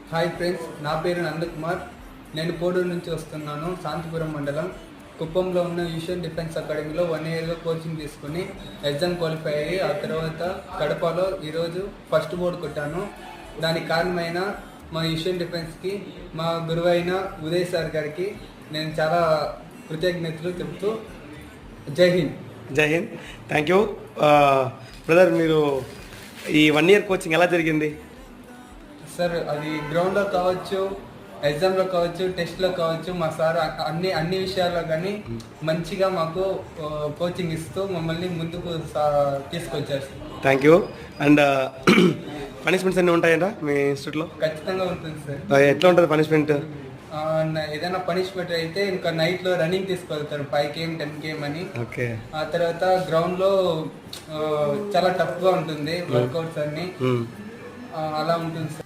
Hi friends, నా పేరు నందకుమార్. నేను కోడూరు నుంచి వస్తున్నాను. శాంతిపురం మండలం కుప్పంలో ఉన్న యూషియన్ డిఫెన్స్ అకాడమీలో 1 ఇయర్గా కోచింగ్ తీసుకుని ఎగ్జామ్ క్వాలిఫై అయ్యి ఆ తర్వాత కడపలో ఈరోజు ఫస్ట్ బోర్డు కొట్టాను. దానికి కారణమైన మా యూషియన్ డిఫెన్స్కి మా గురువు అయిన ఉదయ్ సార్ గారికి నేను చాలా కృతజ్ఞతలు చెప్తూ జై హింద్. జై హింద్. Thank you brother. మీరు ఈ 1 ఇయర్ కోచింగ్ ఎలా జరిగింది? సార్, అది గ్రౌండ్లో కావచ్చు, ఎగ్జామ్లో కావచ్చు, టెస్ట్లో కావచ్చు, మా సార్ అన్ని విషయాల్లో కానీ మంచిగా మాకు కోచింగ్ ఇస్తూ మమ్మల్ని ముందుకు తీసుకొచ్చారు. Thank you. అండ్ పనిష్మెంట్స్ అన్నీ ఉంటాయంట మీ ఇన్స్టిట్యూట్లో? ఖచ్చితంగా ఉంటుంది సార్. ఎట్లా ఉంటుంది పనిష్మెంట్? ఏదైనా పనిష్మెంట్ అయితే ఇంకా నైట్లో రన్నింగ్ తీసుకెళ్తారు 5 km 10 km అని. ఓకే. ఆ తర్వాత గ్రౌండ్లో చాలా టఫ్గా ఉంటుంది వర్కౌట్స్ అన్ని. అలా ఉంటుంది సార్.